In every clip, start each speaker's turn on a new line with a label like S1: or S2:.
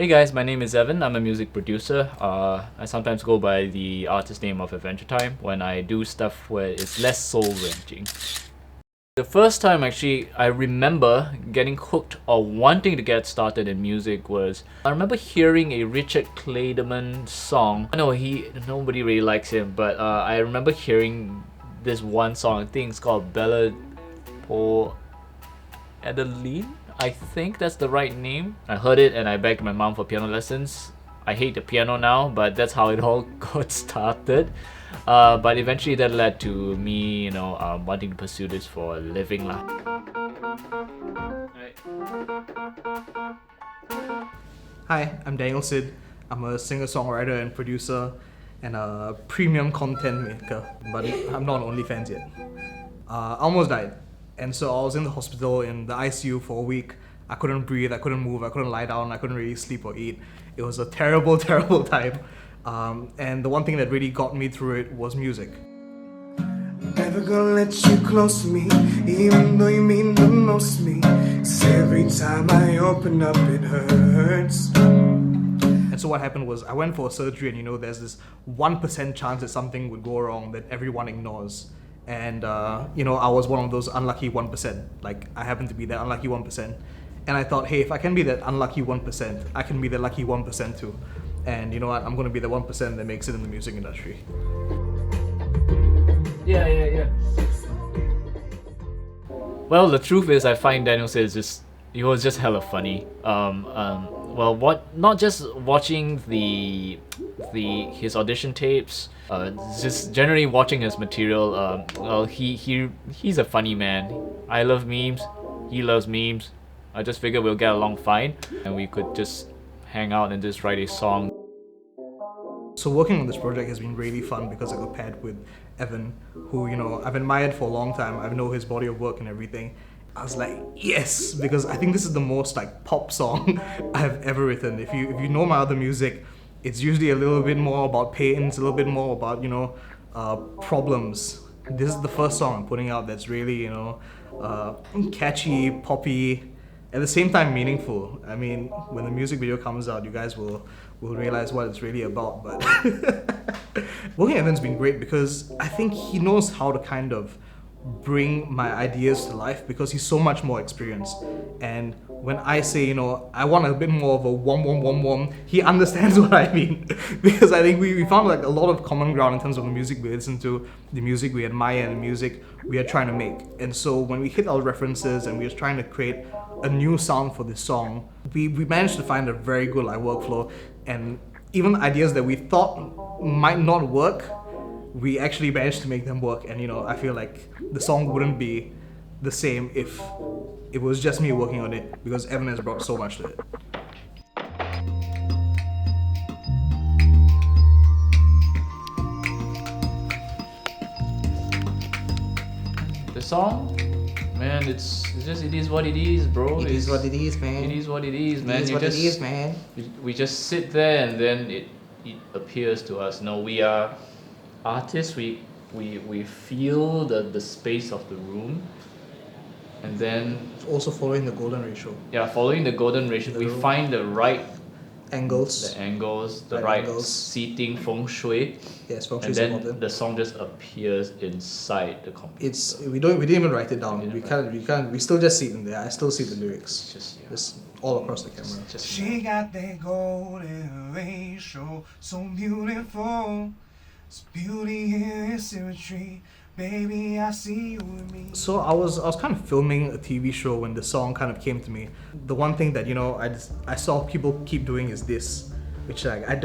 S1: Hey guys, my name is Evan. I'm a music producer. I sometimes go by the artist name of EvantureTime when I do stuff where it's less soul-wrenching. The first time actually I remember getting hooked or wanting to get started in music was I remember hearing a Richard Clayderman song. I know nobody really likes him, but I remember hearing this one song. I think it's called Bella for Adeline. I think that's the right name. I heard it and I begged my mom for piano lessons. I hate the piano now, but that's how it all got started. But eventually that led to me, wanting to pursue this for a living lah.
S2: Hi, I'm Daniel Sid. I'm a singer-songwriter and producer and a premium content maker, but I'm not on OnlyFans yet. I almost died, and so I was in the hospital in the ICU for a week. I couldn't breathe, I couldn't move, I couldn't lie down, I couldn't really sleep or eat. It was a terrible, terrible time. And the one thing that really got me through it was music.
S3: Never gonna let you close to me, even though you mean the most to me. 'Cause every time I open up, it hurts.
S2: And so what happened was I went for a surgery, and there's this 1% chance that something would go wrong that everyone ignores. And I was one of those unlucky 1%. Like, I happened to be that unlucky 1%. And I thought, hey, if I can be that unlucky 1%, I can be the lucky 1% too. And you know what? I'm gonna be the 1% that makes it in the music industry.
S1: Yeah. Well, the truth is, I find Daniel Sid he was just hella funny. Not just watching his audition tapes, just generally watching his material. He's a funny man. I love memes. He loves memes. I just figured we'll get along fine, and we could just hang out and just write a song.
S2: So working on this project has been really fun because I got paired with Evan, who I've admired for a long time. I know his body of work and everything. I was like, yes, because I think this is the most like pop song I've ever written. If you know my other music, it's usually a little bit more about pain, it's a little bit more about problems. This is the first song I'm putting out that's really catchy, poppy, at the same time meaningful. I mean, when the music video comes out, you guys will realize what it's really about. But working with Evan's been great because I think he knows how to kind of bring my ideas to life because he's so much more experienced. And when I say, I want a bit more of a wom, he understands what I mean. Because I think we found like a lot of common ground in terms of the music we listen to, the music we admire, and the music we are trying to make. And so when we hit our references and we were trying to create a new sound for this song, we managed to find a very good workflow, and even ideas that we thought might not work, we actually managed to make them work. And I feel like the song wouldn't be the same if it was just me working on it, because Evan has brought so much to it.
S1: The song, man, it is what it is, bro.
S2: It is what it is, man.
S1: It is what it is, man.
S2: It is what it is, man.
S1: We just sit there and then it appears to us. No, we are artists. We feel the space of the room, and then
S2: Also following the golden ratio.
S1: following the golden ratio, we find the right
S2: Angles.
S1: the right seating, feng shui.
S2: Yes, feng shui
S1: And
S2: is
S1: then
S2: important.
S1: the song just appears inside the computer.
S2: We didn't even write it down. We still just see it in there. I still see the lyrics.
S1: Just
S2: all across the camera.
S3: She got that golden ratio, so beautiful. It's beauty in its symmetry. Baby, I see you in me.
S2: So I was kind of filming a TV show when the song kind of came to me. The one thing that I saw people keep doing is this, which I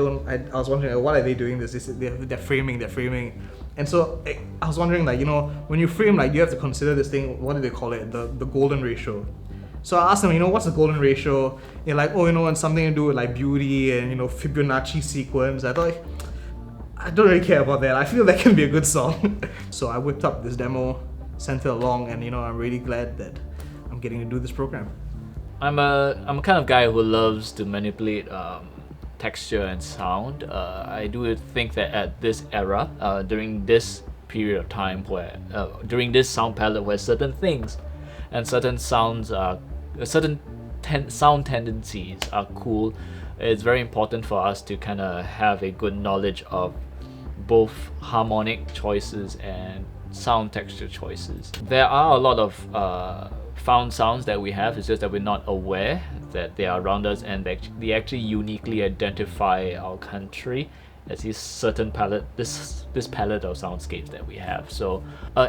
S2: was wondering, what are they doing this? They're framing. And so I was wondering, when you frame, you have to consider this thing. What do they call it? The golden ratio. So I asked them, what's the golden ratio? They're like, it's something to do with beauty and Fibonacci sequence. I thought, I don't really care about that. I feel that can be a good song. So I whipped up this demo, sent it along, and I'm really glad that I'm getting to do this program.
S1: I'm a kind of guy who loves to manipulate texture and sound. I do think that at this era, during this period of time where during this sound palette where certain things and certain sounds are sound tendencies are cool, it's very important for us to kind of have a good knowledge of both harmonic choices and sound texture choices. There are a lot of found sounds that we have, it's just that we're not aware that they are around us, and they actually uniquely identify our country as this certain palette, this palette of soundscapes that we have. So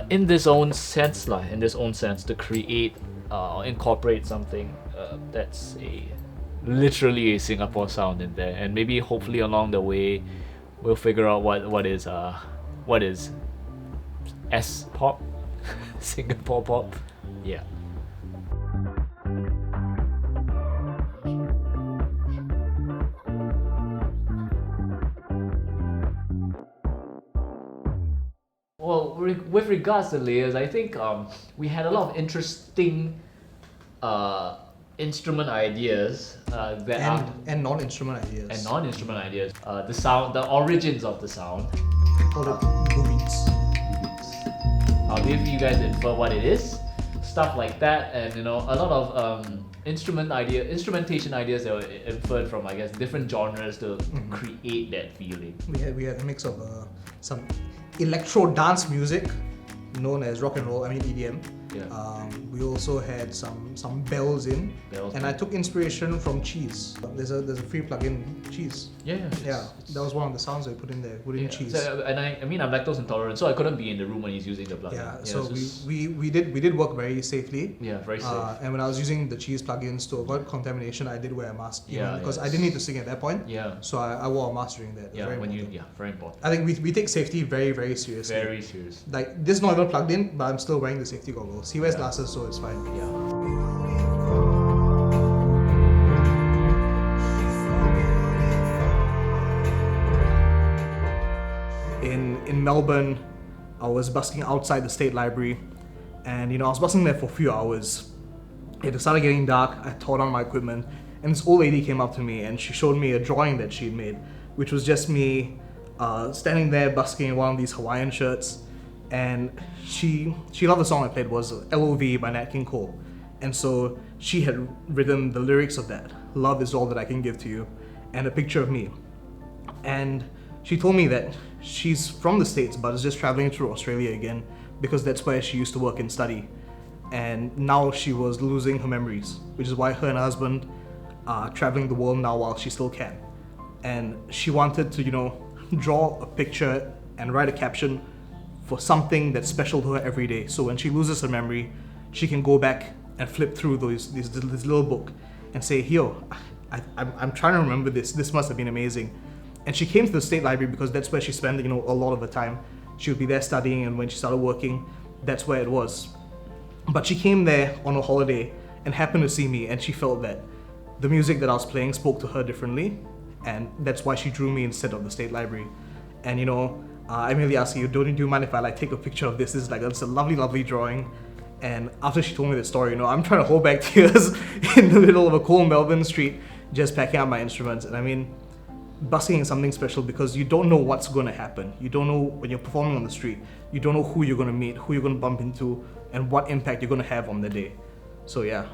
S1: in this own sense, to create or incorporate something that's literally a Singapore sound in there, and maybe hopefully along the way we'll figure out what is S pop, Singapore pop. Yeah. Well, with regards to layers, I think we had a lot of interesting instrument ideas
S2: and non-instrument ideas.
S1: And non-instrument ideas. The sound, the origins of the sound.
S2: Call it beats.
S1: I'll give you guys infer what it is, stuff like that, and a lot of instrumentation ideas that were inferred from, I guess, different genres to create that feeling.
S2: We had a mix of some electro dance music known as rock and roll, EDM.
S1: Yeah.
S2: We also had some bells in, and I took inspiration from cheese. There's a free plugin, cheese.
S1: Yeah.
S2: That was one of the sounds I put in there. Put in cheese.
S1: So, and I'm lactose intolerant, so I couldn't be in the room when he's using the plugin.
S2: Yeah. So we did work very safely.
S1: Yeah, very safe.
S2: And when I was using the cheese plugins to avoid contamination, I did wear a mask. Because I didn't need to sing at that point.
S1: Yeah.
S2: So I wore a mask during that.
S1: Yeah. Very important.
S2: I think we take safety very, very seriously.
S1: Very serious.
S2: Like, this is not even plugged in, but I'm still wearing the safety goggles. He wears glasses, so it's fine.
S1: Yeah.
S2: In Melbourne, I was busking outside the State Library, and I was busking there for a few hours. It started getting dark. I tore down my equipment, and this old lady came up to me and she showed me a drawing that she'd made, which was just me standing there busking in one of these Hawaiian shirts. And she loved the song I played, was LOV by Nat King Cole. And so she had written the lyrics of that, "Love is all that I can give to you," and a picture of me. And she told me that she's from the States but is just traveling through Australia again because that's where she used to work and study. And now she was losing her memories, which is why her and her husband are traveling the world now while she still can. And she wanted to, draw a picture and write a caption for something that's special to her every day. So when she loses her memory, she can go back and flip through this little book and say, "Yo, I'm trying to remember this. This must have been amazing." And she came to the State Library because that's where she spent, a lot of her time. She would be there studying, and when she started working, that's where it was. But she came there on a holiday and happened to see me, and she felt that the music that I was playing spoke to her differently, and that's why she drew me instead of the State Library. And I immediately asked her, do you mind if I take a picture of this? It's a lovely, lovely drawing. And after she told me the story, I'm trying to hold back tears in the middle of a cold Melbourne street, just packing up my instruments. And busking is something special because you don't know what's going to happen. You don't know when you're performing on the street. You don't know who you're going to meet, who you're going to bump into, and what impact you're going to have on the day. So yeah.